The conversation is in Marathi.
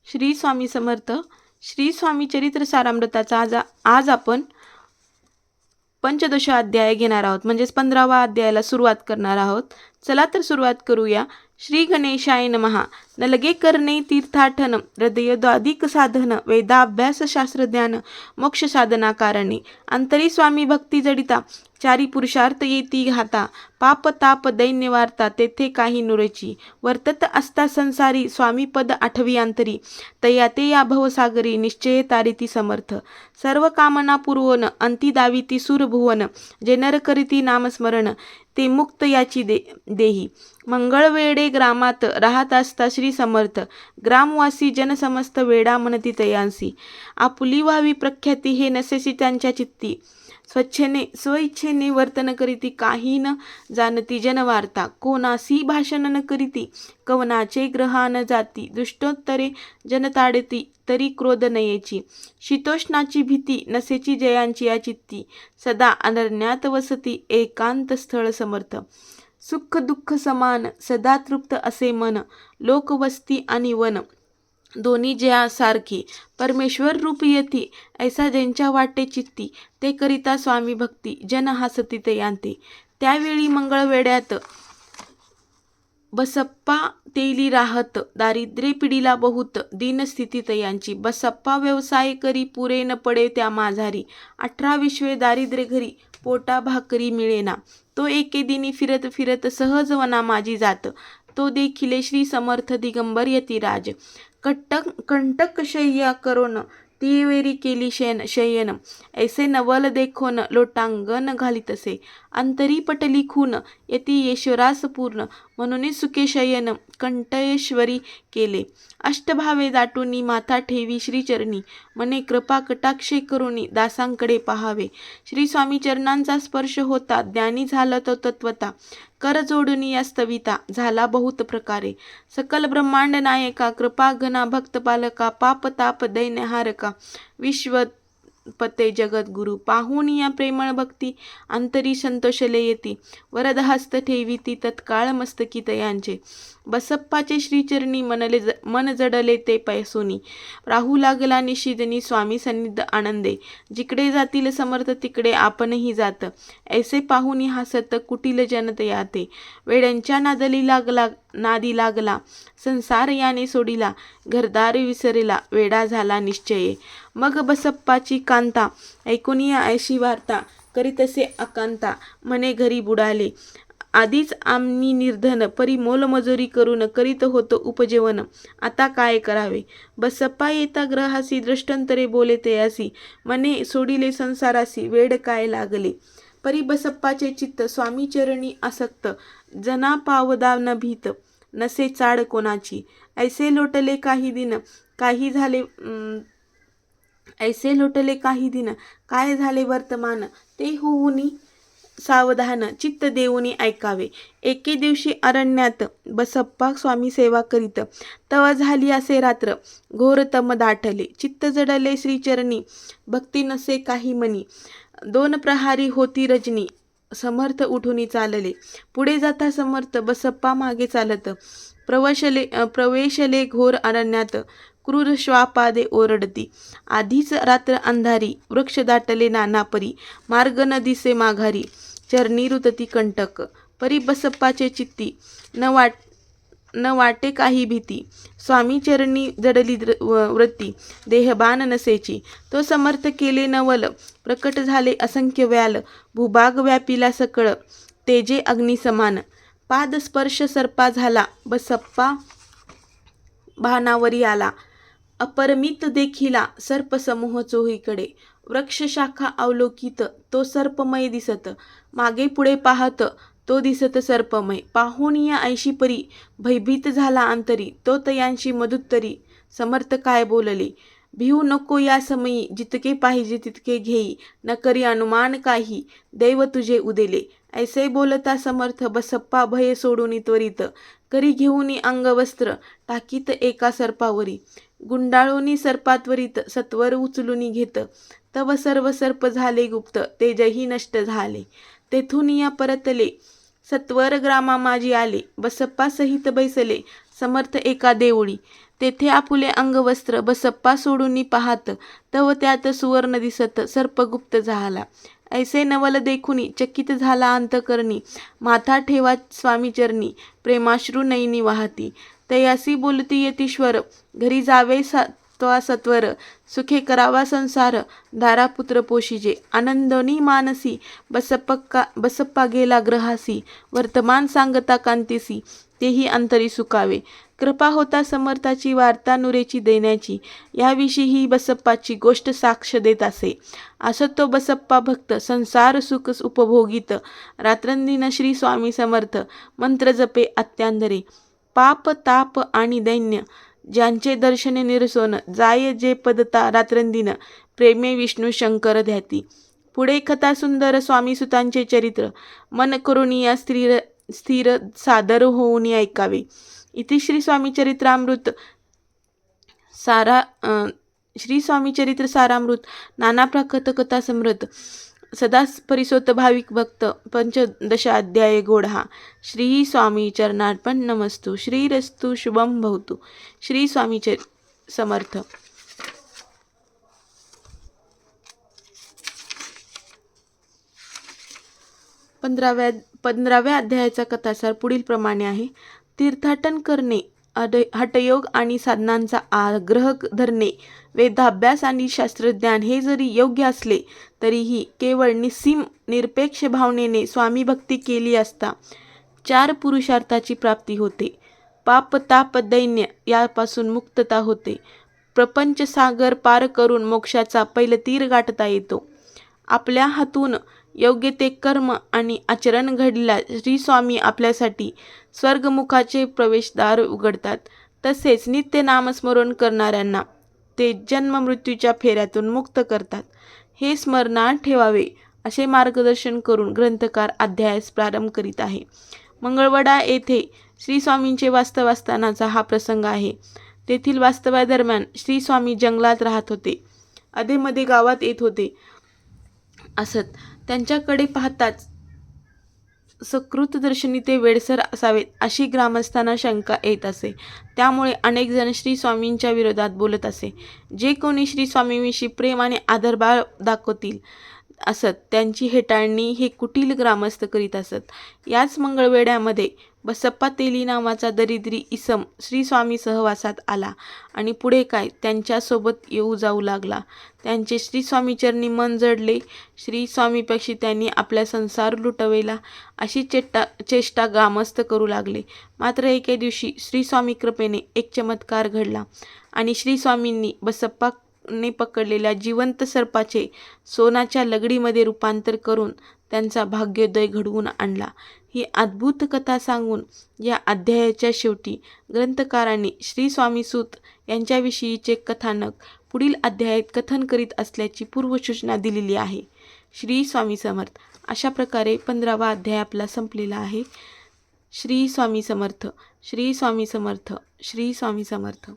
श्री स्वामी समर्थ. श्री स्वामी चरित्र सारामृताचा आज आपण पंचदश अध्याय घेणार आहोत, म्हणजेच 15वा अध्यायाला सुरुवात करणार आहोत. चला तर सुरुवात करूया. श्री गणेशाय नमः. न लगे करणे तीर्थाटन, हृदयोदाधिक साधन, वेदाभ्यास शास्त्रज्ञान, मोक्ष साधना कारणे. अंतरी स्वामी भक्ती जडिता, चारी पुरुषार्थ येती घाता. पाप ताप दैन्य वार्ता, तेथे काही नुरची. वर्तत असता संसारी, स्वामी पद आठवी अंतरी. तया ते या भवसागरी, निश्चय तारिती समर्थ. सर्व कामना पुरवण, अंती दाविती सुरभुवन. जे नर करीती नामस्मरण, ते मुक्त याची देही. मंगळवेढे ग्रामात, राहत असता श्री समर्थ. ग्रामवासी जन समस्त, वेडा म्हणती तयांसी. आपुली व्हावी प्रख्याती, हे नसेसी त्यांच्या चित्ती. स्वइच्छेने वर्तन करीती, काही न जाणती जनवार्ता. कोणासी भाषण न करीती, कवनाचे ग्रहान जाती. दुष्टोत्तरे जन ताडती, तरी क्रोध नयेची. शीतोष्णाची भीती, नसेची जयांची या चित्ती. सदा अनरण्यात वसती, एकांत स्थळ समर्थ. सुख दुःख समान, सदा तृप्त असे मन. लोकवस्ती आणि वन, दोन्ही जया सारखी. परमेश्वर रूप येती, ऐसा ज्यांच्या वाटे चित्ती. ते करिता स्वामी भक्ती, जन हासती ते यांते. त्यावेळी मंगळवेढ्यात बसप्पा तेली राहत. दारिद्र्य पिढीला बहुत, दीनस्थिती तयांची. बसप्पा व्यवसाय करी, पुरे न पडे त्या माझारी. 18 विश्वे दारिद्र्य घरी, पोटा भाकरी मिळेना. तो एके दिनी फिरत फिरत, सहज वना माझी जात. तो देखिले श्री समर्थ, दिगंबर यतिराज. कंटक शय्या करोन, तीवेरी केली शयन. ऐसे नवल देखोन, लोटांगण घालितसे. अंतरी पटली खून, यती येश्वरास पूर्ण. म्हणून सुखे शयन, कंठेश्वरी केले. अष्टभावे दाटूनी, माथा ठेवी श्रीचरणी. मने कृपा कटाक्षे करुणी, दासांकडे पहावे. श्री स्वामी चरणांचा स्पर्श होता, ज्ञानी झाला तो तत्वता. कर जोडुनी या स्तविता, झाला बहुत प्रकारे. सकल ब्रह्मांड नायका, कृपा घना भक्त पालका. पाप ताप दैन्यहारका, विश्वपते जगद्गुरु. पाहून या प्रेमळ भक्ती, अंतरी संतोषले येती. वरद हस्त ठेविती, तत्काळ मस्तकी तयांचे. बसप्पाचे श्रीचरणी, मन जडले ते पैसोनी. राहू लागला निशिदनी, स्वामी सन्निध आनंदे. जिकडे जातील समर्थ, तिकडे आपणही जात. ऐसे पाहुनी हसत, कुटील जनत याते. वेड्यांच्या नादी लागला, संसार याने सोडिला. घरदार विसरला, वेडा झाला निश्चये. मग बसप्पाची कांता, ऐकून या ऐशी वार्ता. करीतसे अकांता, म्हणे घरी बुडाले. आधीच आम्ही निर्धन, परी मोलमजुरी करून करीत होतो उपजीवन. आता काय करावे. बसप्पा येता ग्रहासी, दृष्टांतरे बोले तयासी. मने सोडिले संसारासी, वेड काय लागले. परी बसप्पाचे चित्त, स्वामी चरणी आसक्त. जना पावदा न भीत, नसे चाड कोणाची. ऐसे लोटले काही दिन, काय झाले वर्तमान. ते होऊनी सावधान, चित्त देऊनी ऐकावे. एके दिवशी अरण्यात बसप्पा स्वामी सेवा करीत. तवा झाली असे रात्र, घोर तम दाटले. चित्त जडले श्रीचरणी, भक्ती नसे काही मनी. 2 प्रहारी होती रजनी, समर्थ उठून चालले. पुढे जाता समर्थ, बसप्पा मागे चालत. प्रवेशले घोर अरण्यात, क्रूर श्वापादे ओरडती. आधीच रात्र अंधारी, वृक्ष दाटले नाना परी. मार्ग न दिसे माघारी, चरणी रुतती कंटक. परी बसप्पाचे चित्ती, न वाटे काही भीती. स्वामी चरणी जडली वृत्ती, देहबान नसेची. तो समर्थ केले नवल, प्रकट झाले असंख्य व्याल. भूभाग व्यापिला सकळ, तेजे अग्नी समान. पाद स्पर्श सर्पा झाला, बसप्पा भानावरी आला. अपरमित देखिला, सर्प समूह चोहीकडे. वृक्ष शाखा अवलोकित, तो सर्पमय दिसत. मागे पुढे पाहत, तो दिसत सर्पमय. पाहून या ऐशी परी, भयभीत झाला अंतरी. तो तयांशी मधुत्तरी, समर्थ काय बोलले. भिवू नको या समयी, जितके पाहिजे तितके घेई. न करी अनुमान काही, दैव तुझे उदेले. ऐसे बोलता समर्थ, बसप्पा भय सोडून त्वरित. करी घेऊन अंगवस्त्र, टाकीत एका सर्पावरी. गुंडाळूनी सर्पात्वरित, सत्वर उचलून घेत. तव सर्व सर्प झाले गुप्त, तेजही नष्ट झाले. तेथून या परतले, सत्वर ग्रामा माझी आले. बसप्पा सहित बैसले, समर्थ एका देवळी. तेथे आपुले अंगवस्त्र बसप्पा सोडून पाहात, तव त्यात सुवर्ण दिसत सर्पगुप्त झाला. ऐसे नवल देखुनी चकित झाला अंतकरणी, माथा ठेवा स्वामी चरणी प्रेमाश्रू नयनी वाहती. तयासी बोलती यतीश्वर, घरी जावे त्वा सत्वर, सुखे करावा संसार धारापुत्र पोशिजे. आनंदोनी मानसी बसप्पा गेला ग्रहासी, वर्तमान सांगता कांतीसी तेही अंतरी सुकावे. कृपा होता समर्थाची वार्ता नुरेची देण्याची, याविषयी ही बसप्पाची गोष्ट साक्ष देत असे. असतो बसप्पा भक्त संसार सुख उपभोगीत, रात्रंदिन श्री स्वामी समर्थ मंत्र जपे अत्यांदरे. पाप ताप आणि दैन्य ज्यांचे दर्शने निरसोन, जाय जे पदता रात्रंदिन प्रेमे विष्णू शंकर ध्याती. पुढे कथा सुंदर स्वामी सुतांचे चरित्र, मन करून या स्थिर सादर होऊन ऐकावे. इति श्री स्वामी चरित्रामृत सारामृत नाना प्रकथ कथा समृद्ध सदा परिसोत भाविक भक्त 15 अध्याय गोढा. श्री स्वामी चरणार्पण नमस्तु. श्रीरस्तु शुभम भवतु. श्री स्वामी समर्थ. 15व्या अध्यायाचा कथासार पुढील प्रमाणे आहे. तीर्थाटन करणे, हठयोग आणि साधनांचा आग्रह धरणे, वेदाभ्यास आणि शास्त्रज्ञान हे जरी योग्य असले तरीही केवळ निस्सीम निरपेक्ष भावनेने स्वामी भक्ती केली असता 4 पुरुषार्थाची प्राप्ती होते. पाप ताप दैन्य यापासून मुक्तता होते. प्रपंच सागर पार करून मोक्षाचा पैलतीर गाठता येतो. आपल्या हातून योग्य ते कर्म आणि आचरण घडल्यास श्री स्वामी आपल्यासाठी स्वर्गमुखाचे प्रवेशद्वार उघडतात. तसेच नित्य नामस्मरण करणाऱ्यांना ते जन्म मृत्यूच्या फेऱ्यातून मुक्त करतात. हे स्मरणात ठेवावे असे मार्गदर्शन करून ग्रंथकार अध्यायास प्रारंभ करीत आहे. मंगळवडा येथे श्री स्वामींचे वास्तव्यास्थानाचा हा प्रसंग आहे. तेथील वास्तव्यादरम्यान श्री स्वामी जंगलात राहत होते. अधेमध्ये गावात येत होते असत. त्यांच्याकडे पाहताच सकृतदर्शनी ते वेडसर असावेत अशी ग्रामस्थांना शंका येत असे. त्यामुळे अनेक जण श्री स्वामींच्या विरोधात बोलत असे. जे कोणी श्री स्वामींविषयी प्रेम आणि आदरभाव दाखवतील असत त्यांची हेटाळणी हे कुटील ग्रामस्थ करीत असत. याच मंगळवेढ्यामध्ये बसप्पा तेली नावाचा दरिद्री इसम श्री स्वामी सहवासात आला आणि पुढे काय त्यांच्यासोबत येऊ जाऊ लागला. त्यांचे श्री स्वामी चरणी मन जडले. श्री स्वामीपेक्षा त्यांनी आपला संसार लुटवेला अशी चेष्टा ग्रामस्थ करू लागले. मात्र एके दिवशी श्री स्वामी कृपेने एक चमत्कार घडला आणि श्री स्वामींनी बसप्पाने पकडलेल्या जिवंत सर्पाचे सोन्याच्या लगडीमध्ये रूपांतर करून त्यांचा भाग्योदय घडवून आणला. ही अद्भुत कथा सांगून या अध्यायाच्या शेवटी ग्रंथकारांनी श्री स्वामी सूत यांच्याविषयीचे कथानक पुढील अध्यायात कथन करीत असल्याची पूर्वसूचना दिलेली आहे. श्री स्वामी समर्थ. अशा प्रकारे 15वा अध्याय आपला संपलेला आहे. श्री स्वामी समर्थ. श्री स्वामी समर्थ. श्री स्वामी समर्थ.